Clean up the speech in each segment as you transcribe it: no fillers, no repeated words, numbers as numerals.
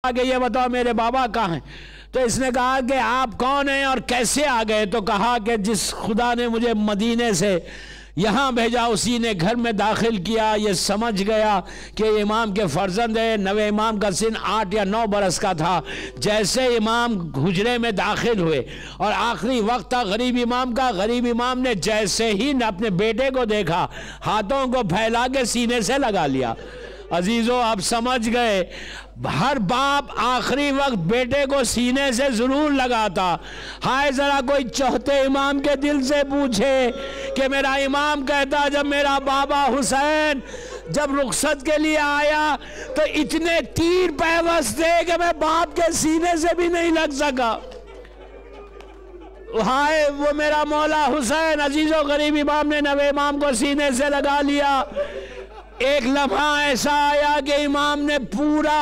आगे ये बताओ मेरे बाबा कहाँ हैं? तो इसने कहा कि आप कौन हैं और कैसे आ गए? तो कहा कि जिस खुदा ने मुझे मदीने से यहाँ भेजा उसी ने घर में दाखिल किया। ये समझ गया कि इमाम के फर्जंद है। नवे इमाम का सिन 8 या 9 बरस का था। जैसे इमाम हुजरे में दाखिल हुए और आखिरी वक्त था गरीब इमाम का, गरीब इमाम ने जैसे ही अपने बेटे को देखा हाथों को फैला के सीने से लगा लिया। अजीजों आप समझ गए, हर बाप आखिरी वक्त बेटे को सीने से जरूर लगाता। हाय जरा कोई चौथे इमाम के दिल से पूछे कि मेरा इमाम कहता जब मेरा बाबा हुसैन जब रुखसत के लिए आया तो इतने तीर पैवस थे कि मैं बाप के सीने से भी नहीं लग सका। हाय वो मेरा मौला हुसैन। अजीजों गरीब इमाम ने नवे इमाम को सीने से लगा लिया। एक लम्हा ऐसा आया कि इमाम ने पूरा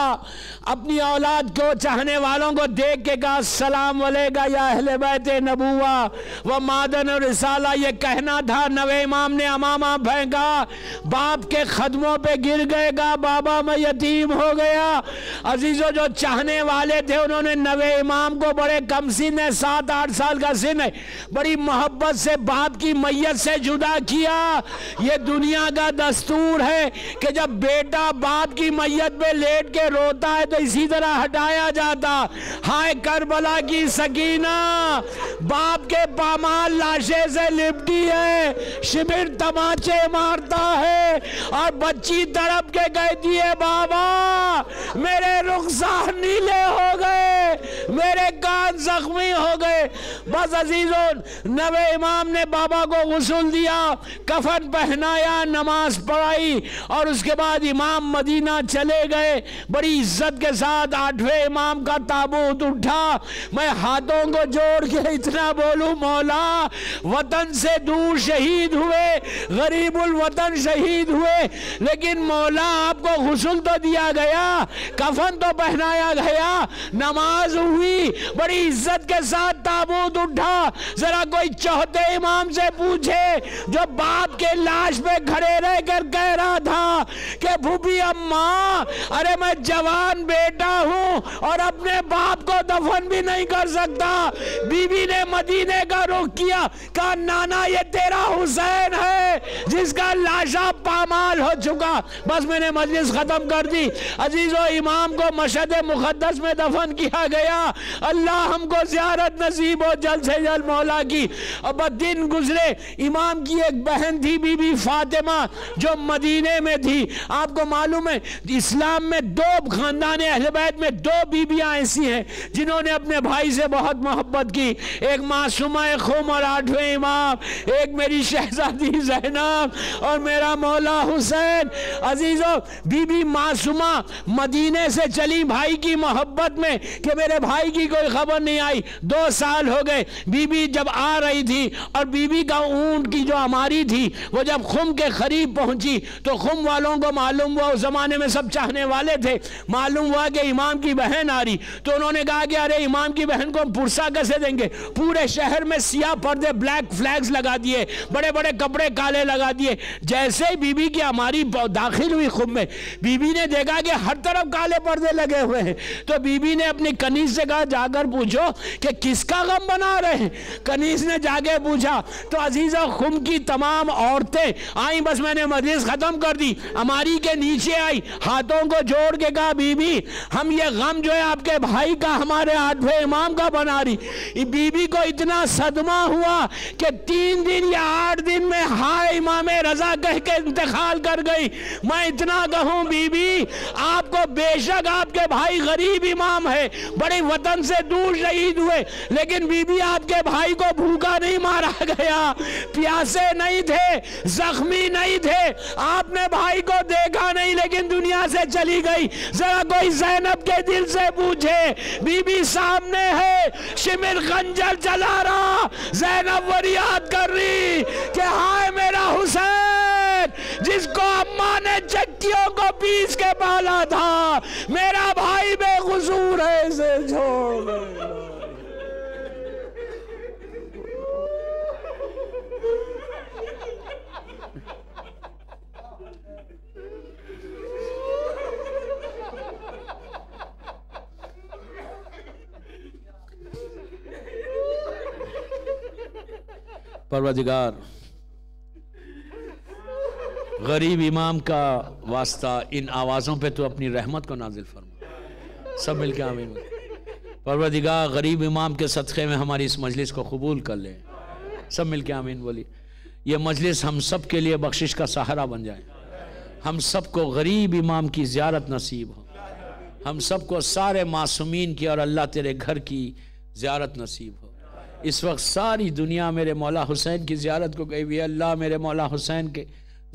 अपनी औलाद को चाहने वालों को देख के कहा सलाम अलैका या अहले बैत नबुवा व मादन और रिसाला। ये कहना था, नवे इमाम ने अमामा फेंका, बाप के कदमों पे गिर गएगा, बाबा मैं यतीम हो गया। अजीजों जो चाहने वाले थे उन्होंने नवे इमाम को बड़े कम सिन है, 7-8 साल का सिन है, बड़ी मोहब्बत से बाप की मैयत से जुदा किया। ये दुनिया का दस्तूर है कि जब बेटा बाप की मैयत पे लेट के रोता है तो इसी तरह हटाया जाता। हाय करबला की सकीना बाप के पामाल लाशे से लिपटी है, शिबिर तमाचे मारता है और बच्ची तड़प के कहती है बाबा मेरे रुखसार नीले हो गए, मेरे कान जख्मी हो गए। बस अजीजों नवे इमाम ने बाबा को गुस्ल दिया, कफन पहनाया, नमाज पढ़ाई और उसके बाद इमाम मदीना चले गए। बड़ी इज्जत के साथ 8वें इमाम का ताबूत उठा। मैं हाथों को जोड़ के इतना बोलूं, मौला वतन से दूर शहीद हुए, गरीबुल वतन शहीद हुए, लेकिन मौला आपको गुस्ल तो दिया गया, कफन तो पहनाया गया, नमाज हुई, बड़ी इज्जत के साथ ताबूत उठा। जरा कोई चौथे इमाम से पूछे जो बाप के लाश पे खड़े रहकर कह रहा था कि भूपी अम्मा अरे मैं जवान बेटा हूं और अपने बाप को दफन भी नहीं कर सकता। बीबी ने मदीने का रुख किया, कहा नाना ये तेरा हुसैन है जिसका लाशा पामाल हो चुका। बस मैंने मजलिस खत्म कर दी। अजीजों इमाम को मशहद मुकद्दस में दफन किया गया। अल्लाह हमको ज़ियारत नसीब हो जल्द से जल्द मौला की। अब दिन गुजरे, इमाम की एक बहन थी बीबी फातिमा जो मदीने में थी। आपको मालूम है इस्लाम में 2 खानदान अहले बैत में 2 बीबियां ऐसी हैं जिन्होंने अपने भाई से बहुत मोहब्बत की। एक मासूमा खुम और 8वें इमाम, एक मेरी शहजादी ज़ैनब और मेरा मौला हुसैन। अजीजों बीबी मासूमा मदीने से चली भाई की मोहब्बत में कि मेरे भाई की कोई खबर नहीं आई। 2 साल हो गए। बीबी जब आ रही थी और बीबी का ऊंट की जो अमारी थी वो जब खुम के करीब पहुंची तो खुम वालों को मालूम हुआ, उस जमाने में सब चाहने वाले थे, मालूम हुआ कि इमाम की बहन आ रही। तो उन्होंने कहा कि अरे इमाम की बहन को पुरसा कैसे देंगे? पूरे शहर में सियाह पर्दे ब्लैक फ्लैग्स लगा दिए, बड़े बड़े कपड़े काले लगा दिए। जैसे ही बीबी की हमारी दाखिल हुई खुम में, बीबी ने देखा कि हर तरफ काले पर्दे लगे हुए हैं। तो बीबी ने अपनी कनीज से कहा जाकर पूछो कि किसका गम बना रहे हैं। कनीज ने जाके पूछा तो अजीजा खुम की तमाम औरतें आई। बस मैंने मजलिस खत्म कर दी, हमारी के नीचे आई, हाथों को जोड़ के कहा बीबी हम ये गम जो है आपके भाई का हमारे 8वें इमाम का बना रही। बीबी को इतना सदमा हुआ कि 3 दिन या 8 दिन में हाय इमाम रजा कह के इंतकाल कर गई। मैं इतना कहूं बीबी आपको बेशक आपके भाई गरीब इमाम है, बड़े वतन से दूर शहीद हुए, लेकिन बीबी आपके भाई को भूखा नहीं मारा गया, प्यासे नहीं थे, जख्मी नहीं थे, आपने भाई को देखा नहीं लेकिन दुनिया से चली गई। जरा कोई ज़ैनब के दिल से पूछे, बीबी सामने है, शिमिर खंजर चला रहा, ज़ैनब फरियाद कर रही कि हाय मेरा हुसैन जिसको अम्मा ने चक्कियों को पीस के पाला था, मेरा भाई बेकसूर है, इसे छोड़ दो। परवरदिगार गरीब इमाम का वास्ता इन आवाज़ों पे तो अपनी रहमत को नाजिल फरमा। सब मिल के आमीन। परवरदिगार गरीब इमाम के सदक़े में हमारी इस मजलिस को कबूल कर ले। सब मिल के आमीन बोली। ये मजलिस हम सब के लिए बख्शिश का सहारा बन जाए। हम सबको गरीब इमाम की ज़ियारत नसीब हो। हम सबको सारे मासूमीन की और अल्लाह तेरे घर की ज़ियारत नसीब हो। इस वक्त सारी दुनिया मेरे मौला हुसैन की ज़ियारत को गई हुई है। अल्लाह मेरे मौला हुसैन के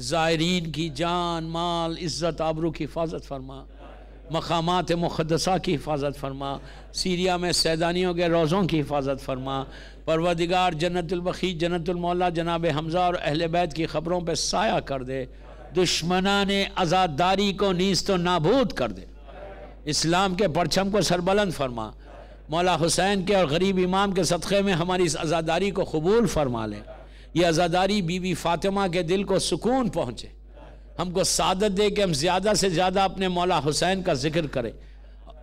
ज़ायरीन की जान माल इज़्ज़त आबरू की हिफाजत फरमा। मकामात मुक़द्दसा की हिफाजत फरमा। सीरिया में सैदानियों के रोज़ों की हिफाजत फरमा। परवरदिगार जन्नतुल बखी जन्नतुल मौला जनाब हमज़ा और अहले बैत की ख़बरों पर साया कर दे। दुश्मनान आज़ादारी को नीज़ तो नाबूद कर दे। इस्लाम के परचम को सरबलंद फरमा। मौला हुसैन के और गरीब इमाम के सदक़े में हमारी इस आज़ादारी को कबूल फरमा ले। ये आज़ादारी बीबी फ़ातिमा के दिल को सुकून पहुँचे। हमको सादत दे कि हम ज़्यादा से ज़्यादा अपने मौला हुसैन का जिक्र करें।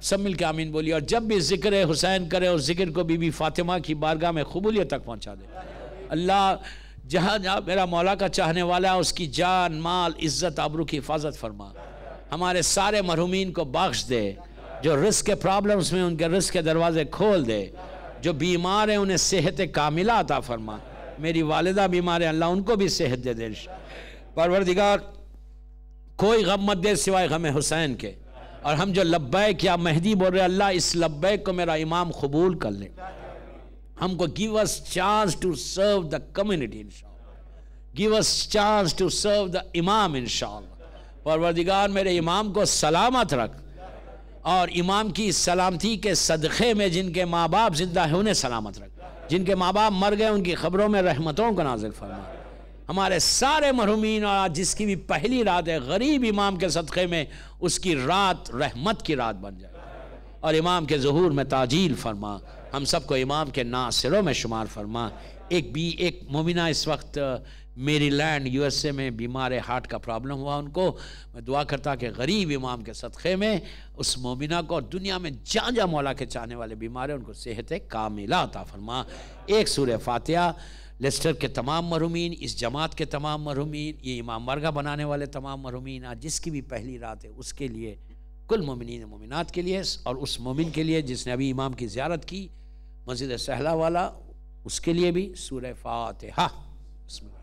सब मिल के आमीन बोलिए। और जब भी ज़िक्र हुसैन करें उस ज़िक्र को बीबी फ़ातिमा की बारगाह में कबूलियत तक पहुँचा दे। अल्लाह जहाँ जहाँ मेरा मौला का चाहने वाला है उसकी जान माल इज़्ज़त आबरू की हिफाजत फरमा। हमारे सारे मरहूमीन को बख्श दे। जो रिस्क के प्रॉब्लम्स में उनके रिस्क के दरवाजे खोल दे। जो बीमार हैं उन्हें सेहत कामिला अता फरमा। मेरी वालिदा बीमार है, अल्लाह उनको भी सेहत दे दे। परवरदिगार कोई गम मत दे सिवाय गम हुसैन के। और हम जो लब्बैक या मेहदी बोल रहे अल्लाह इस लब्बैक को मेरा इमाम कबूल कर ले। हमको give us chance to serve the community इंशाअल्लाह। Give us chance to serve the इमाम इंशाअल्लाह। परवरदिगार मेरे इमाम को सलामत रख और इमाम की सलामती के सदक़े में जिनके माँ बाप जिंदा है उन्हें सलामत रख। जिनके माँ बाप मर गए उनकी ख़बरों में रहमतों को नाज़िल फरमा। हमारे सारे मरहूमीन और आज जिसकी भी पहली रात है गरीब इमाम के सदक़े में उसकी रात रहमत की रात बन जाए और इमाम के ज़ुहूर में ताजील फरमा। हम सबको इमाम के नासिरों में शुमार फरमा। एक मोमिना इस वक्त मेरीलैंड USA में बीमार हार्ट का प्रॉब्लम हुआ। उनको मैं दुआ करता कि गरीब इमाम के सदक़े में उस मोमिना को और दुनिया में जहाँ जहाँ मौला के चाहने वाले बीमार हैं उनको सेहत कामिला अता फरमा। एक सूरह फातिहा लेस्टर के तमाम मरहूमीन, इस जमात के तमाम मरहूमीन, ये इमाम बारगाह बनाने वाले तमाम मरहूमीन, आज जिसकी भी पहली रात है उसके लिए, कुल मोमिनीन मोमिनात के लिए और उस मोमिन के लिए जिसने अभी इमाम की ज़ियारत की मस्जिद सहला वाला उसके लिए भी सूरह फातिहा। बिस्मिल्लाह।